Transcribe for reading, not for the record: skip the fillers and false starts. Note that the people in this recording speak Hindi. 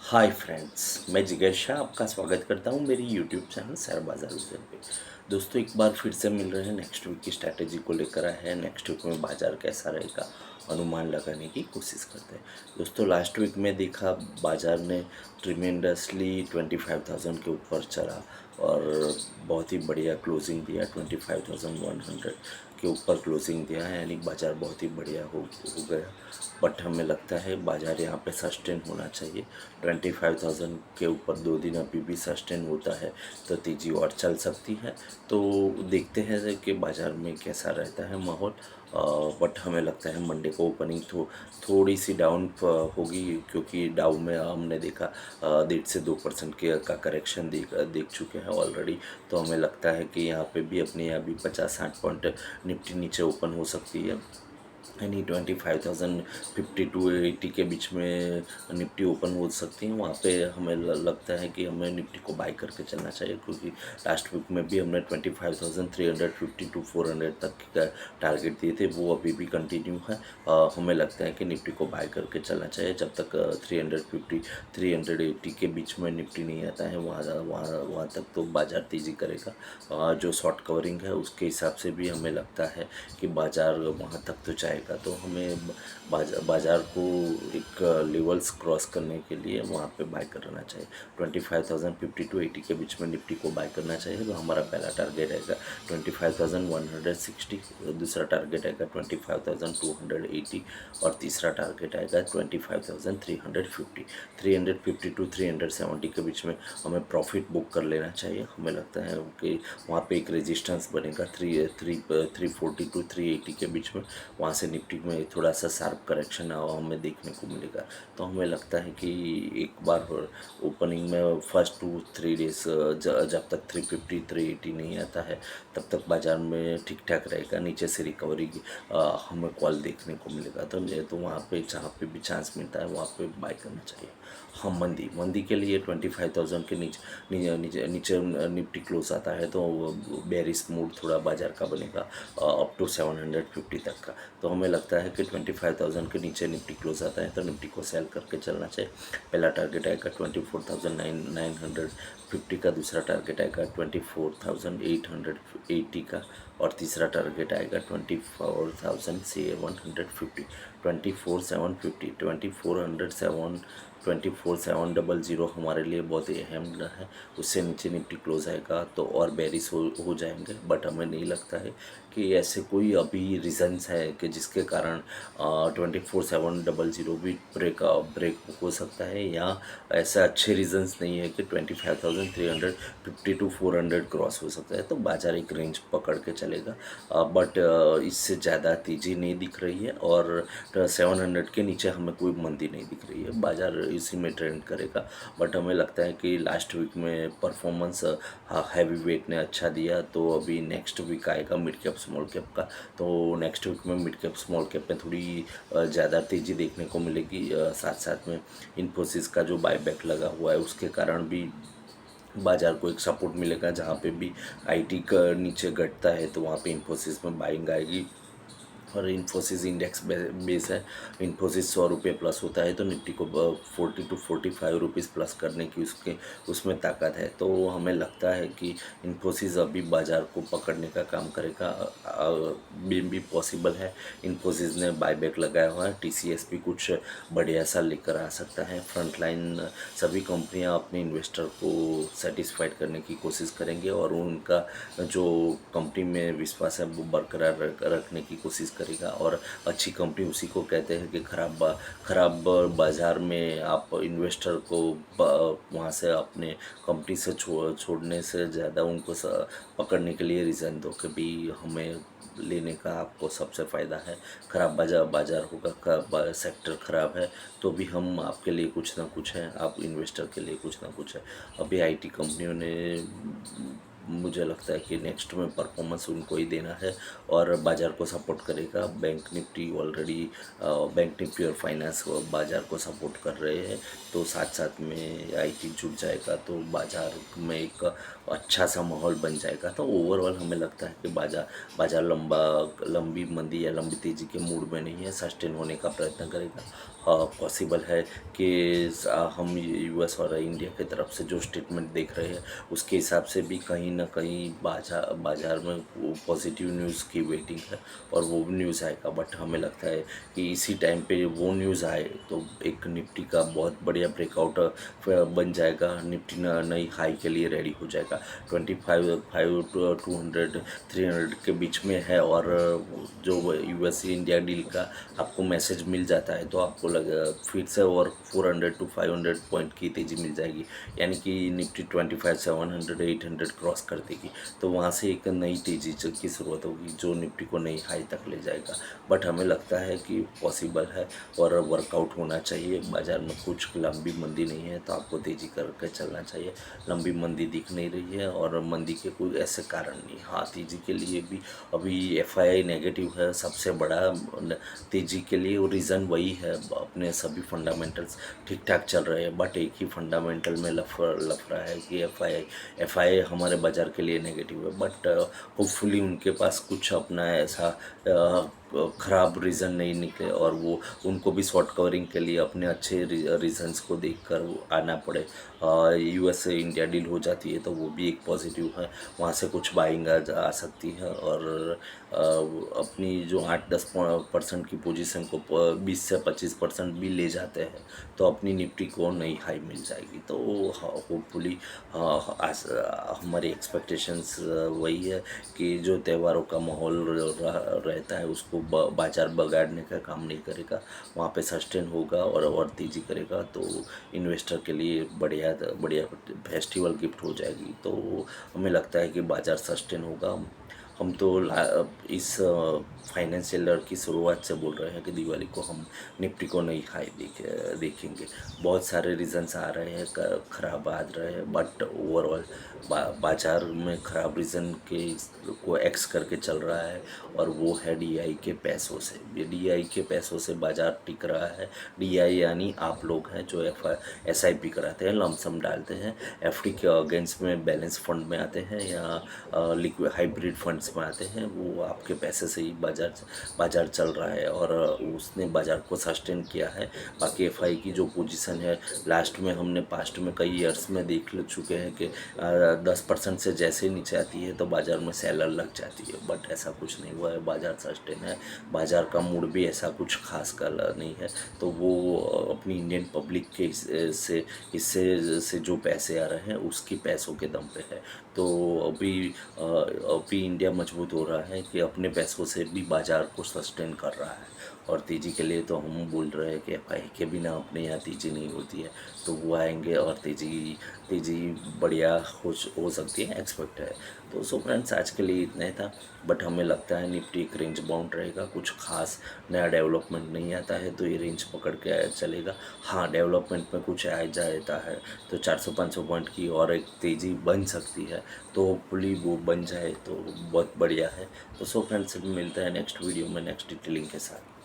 हाय फ्रेंड्स, मैं जिगर शाह आपका स्वागत करता हूं मेरी यूट्यूब चैनल शेयर बाजार विजन पे। दोस्तों, एक बार फिर से मिल रहे हैं। नेक्स्ट वीक की स्ट्रैटेजी को लेकर आए हैं। नेक्स्ट वीक में बाजार कैसा रहेगा अनुमान लगाने की कोशिश करते हैं। दोस्तों, लास्ट वीक में देखा बाजार ने ट्रिमेंडसली 25,000 के ऊपर चला और बहुत ही बढ़िया क्लोजिंग दिया। 25,100 के ऊपर क्लोजिंग दिया है, यानी बाज़ार बहुत ही बढ़िया हो गया। बट हमें लगता है बाज़ार यहाँ पे सस्टेन होना चाहिए। 25,000 के ऊपर 2 दिन अभी भी सस्टेन होता है तो तेज़ी और चल सकती है। तो देखते हैं कि बाज़ार में कैसा रहता है माहौल। बट हमें लगता है मंडे को ओपनिंग थोड़ी सी डाउन होगी, क्योंकि डाउ में हमने देखा 1.5 से 2% के का करेक्शन देख चुके हैं ऑलरेडी। तो हमें लगता है कि यहाँ पे भी अपने यहाँ भी 50-60 पॉइंट निफ्टी नीचे ओपन हो सकती है। यानी 25,050 टू 80 के बीच में निफ्टी ओपन हो सकती है। वहाँ पे हमें लगता है कि हमें निफ्टी को बाय करके चलना चाहिए, क्योंकि लास्ट वीक में भी हमने 25,350 टू 400 तक का टारगेट दिए थे, वो अभी भी कंटिन्यू है। हमें लगता है कि निफ्टी को बाय करके चलना चाहिए जब तक 350 380 के बीच में निफ्टी नहीं आता है। वहाँ वहाँ वहाँ तक तो बाज़ार तेज़ी करेगा। जो शॉर्ट कवरिंग है उसके हिसाब से भी हमें लगता है कि बाज़ार वहाँ तक तो जाएगा। तो हमें बाज़ार को एक लेवल्स क्रॉस करने के लिए वहाँ पे बाय करना चाहिए। 25,050 टू 80 के बीच में निफ्टी को बाय करना चाहिए। तो हमारा पहला टारगेट रहेगा 25,160, दूसरा टारगेट आएगा 25,280 और तीसरा टारगेट आएगा 25,350। 350 टू 370 के बीच में हमें प्रॉफिट बुक कर लेना चाहिए। हमें लगता है कि वहाँ पे एक रेजिस्टेंस बनेगा 340 टू 380 के बीच में। वहाँ से निफ्टी में थोड़ा सा शार्प करेक्शन हमें देखने को मिलेगा। तो हमें लगता है कि एक बार ओपनिंग में फर्स्ट 2-3 डेज जब तक 350 380 नहीं आता है तब तक बाज़ार में ठीक ठाक रहेगा। नीचे से रिकवरी हमें कॉल देखने को मिलेगा। तो वहाँ पे जहाँ पे भी चांस मिलता है वहाँ पे बाय करना चाहिए। हाँ, मंदी के लिए 25,000 के नीचे नीचे नीचे नीचे निफ्टी क्लोज आता है तो बेरिश मूड थोड़ा बाजार का बनेगा अप टू 750 तक का। तो हमें लगता है कि 25,000 के नीचे निफ्टी क्लोज आता है तो निफ्टी को सेल करके चलना चाहिए। पहला टारगेट आएगा 24,950 का, दूसरा टारगेट आएगा 24,880 का और तीसरा टारगेट आएगा 24,750। 24,750 24,700 हमारे लिए बहुत ही अहम है। उससे नीचे निफ्टी क्लोज आएगा तो और बेरिश हो जाएंगे। बट हमें नहीं लगता है कि ऐसे कोई अभी रीज़न्स है कि जिसके कारण 24,700 भी ब्रेक हो सकता है, या ऐसा अच्छे रीज़न्स नहीं है कि 25,350 टू 400 क्रॉस हो सकता है। तो बाज़ार एक रेंज पकड़ के चलेगा। बट इससे ज़्यादा तेज़ी नहीं दिख रही है और 700 के नीचे हमें कोई मंदी नहीं दिख रही है। बाज़ार इसी में ट्रेंड करेगा। बट हमें लगता है कि लास्ट वीक में परफॉर्मेंस हैवी वेट ने अच्छा दिया, तो अभी नेक्स्ट वीक आएगा मिड कैप स्मॉल कैप का। तो नेक्स्ट वीक में मिड कैप स्मॉल कैप में थोड़ी ज़्यादा तेज़ी देखने को मिलेगी। साथ साथ में इन्फोसिस का जो बायबैक लगा हुआ है उसके कारण भी बाज़ार को एक सपोर्ट मिलेगा। जहाँ पे भी आईटी का नीचे घटता है तो वहाँ पे इन्फोसिस में बाइंग आएगी। और इन्फोसिस इंडेक्स बेस है। इन्फोसिस 100 रुपये प्लस होता है तो निफ्टी को 40 टू 45 रुपीज़ प्लस करने की उसमें ताकत है। तो हमें लगता है कि इन्फोसिस अभी बाज़ार को पकड़ने का काम करेगा। भी पॉसिबल है। इन्फोसिस ने बायबैक लगाया हुआ है। टीसीएस भी कुछ बढ़िया सा लेकर आ सकता है। फ्रंटलाइन सभी कंपनियां अपने इन्वेस्टर को सेटिस्फाइड करने की कोशिश करेंगे और उनका जो कंपनी में विश्वास है वो बरकरार रखने की कोशिश करेगा। और अच्छी कंपनी उसी को कहते हैं कि खराब बाज़ार में आप इन्वेस्टर को वहाँ से अपने कंपनी से छोड़ने से ज़्यादा उनको पकड़ने के लिए रीज़न दो कि भी हमें लेने का आपको सबसे फ़ायदा है। ख़राब बाज़ार होगा, सेक्टर ख़राब है तो भी हम आपके लिए कुछ ना कुछ है, आप इन्वेस्टर के लिए कुछ ना कुछ है। अभी आईटी कंपनियों ने मुझे लगता है कि नेक्स्ट में परफॉर्मेंस उनको ही देना है और बाज़ार को सपोर्ट करेगा। Bank Nifty already bank Nifty और फाइनेंस बाज़ार को सपोर्ट कर रहे हैं। तो साथ साथ में आईटी जुड़ जाएगा तो बाज़ार में एक अच्छा सा माहौल बन जाएगा। तो ओवरऑल हमें लगता है कि बाज़ार लंबी मंदी या लंबी तेज़ी के मूड में नहीं है, सस्टेन होने का प्रयत्न करेगा। पॉसिबल है कि हम यूएस और इंडिया की तरफ से जो स्टेटमेंट देख रहे हैं उसके हिसाब से भी कहीं ना कहीं बाजार में पॉजिटिव न्यूज़ की वेटिंग है और वो न्यूज़ आएगा। बट हमें लगता है कि इसी टाइम पे वो न्यूज़ आए तो एक निफ्टी का बहुत बढ़िया ब्रेकआउट बन जाएगा, निफ्टी नई हाई के लिए रेडी हो जाएगा। 25 200 300 के बीच में है और जो यूएस इंडिया डील का आपको मैसेज मिल जाता है तो आपको फिर से और 400 to 500 पॉइंट की तेज़ी मिल जाएगी, यानी कि निफ्टी 25 700 800 क्रॉस कर देगी। तो वहाँ से एक नई तेज़ी की शुरुआत होगी जो निफ्टी को नई हाई तक ले जाएगा। बट हमें लगता है कि पॉसिबल है और वर्कआउट होना चाहिए। बाज़ार में कुछ लंबी मंदी नहीं है तो आपको तेज़ी करके चलना चाहिए। लंबी मंदी दिख नहीं रही है और मंदी के कोई ऐसे कारण नहीं। हाँ, तेज़ी के लिए भी अभी एफआईआई नेगेटिव है, सबसे बड़ा तेज़ी के लिए रीज़न वही है। अपने सभी फंडामेंटल्स ठीक ठाक चल रहे हैं बट एक ही फंडामेंटल में लफड़ा है कि एफआईआई हमारे बाज़ार के लिए नेगेटिव है। बट होपफुली उनके पास कुछ अपना ऐसा ख़राब रीज़न नहीं निकले और वो उनको भी शॉर्ट कवरिंग के लिए अपने अच्छे रीजंस को देखकर आना पड़े। यूएस से इंडिया डील हो जाती है तो वो भी एक पॉजिटिव है, वहाँ से कुछ बाइंग आ सकती है और अपनी जो 8-10% की पोजीशन को 20 से 25% भी ले जाते हैं तो अपनी निफ्टी को नई हाई मिल जाएगी। तो होपफुली हमारी एक्सपेक्टेशंस वही है कि जो त्योहारों का माहौल रहता है उसको बाजार बगाड़ने का काम नहीं करेगा, वहाँ पे सस्टेन होगा और तेज़ी करेगा तो इन्वेस्टर के लिए बढ़िया बढ़िया फेस्टिवल गिफ्ट हो जाएगी। तो हमें लगता है कि बाज़ार सस्टेन होगा। हम तो इस फाइनेंशियल ईयर की शुरुआत से बोल रहे हैं कि दिवाली को हम निफ्टी को नई हाई देखेंगे। बहुत सारे रीजंस आ रहे हैं, ख़राब आ रहे हैं बट ओवरऑल बाज़ार में ख़राब रीज़न के को एक्स करके चल रहा है और वो है डीआई के पैसों से। डीआई के पैसों से बाज़ार टिक रहा है। डीआई यानी आप लोग हैं जो एसआईपी कराते हैं, लमसम डालते हैं, एफडी के अगेंस्ट में बैलेंस फंड में आते हैं या लिक्विड हाइब्रिड फंड्स में आते हैं, वो आपके पैसे से ही बाज़ार चल रहा है और उसने बाज़ार को सस्टेन किया है। बाकी एफआई की जो पोजीशन है लास्ट में हमने पास्ट में कई ईयर्स में देख चुके हैं कि 10% से जैसे नीचे आती है तो बाज़ार में सेलर लग जाती है। बट ऐसा कुछ नहीं हुआ है, बाज़ार सस्टेन है। बाज़ार का मूड भी ऐसा कुछ खास का नहीं है। तो वो अपनी इंडियन पब्लिक के हिस्से से जो पैसे आ रहे हैं उसकी पैसों के दम पे है। तो अभी इंडिया मजबूत हो रहा है कि अपने पैसों से भी बाज़ार को सस्टेन कर रहा है। और तेज़ी के लिए तो हम बोल रहे हैं कि एफआई के बिना अपने यहाँ तेज़ी नहीं होती है, तो वो आएंगे और तेज़ी बढ़िया हो सकती है, एक्सपेक्ट है। तो सो फ्रेंड्स, आज के लिए इतना ही था। बट हमें लगता है निफ्टी एक रेंज बाउंड रहेगा, कुछ खास नया डेवलपमेंट नहीं आता है तो ये रेंज पकड़ के चलेगा। हाँ, डेवलपमेंट में कुछ आ जाता है तो 400-500 पॉइंट की और एक तेज़ी बन सकती है, तो होपफुली वो बन जाए तो बहुत बढ़िया है। तो सो फ्रेंड्स, मिलता है नेक्स्ट वीडियो में नेक्स्ट डिटेलिंग के साथ।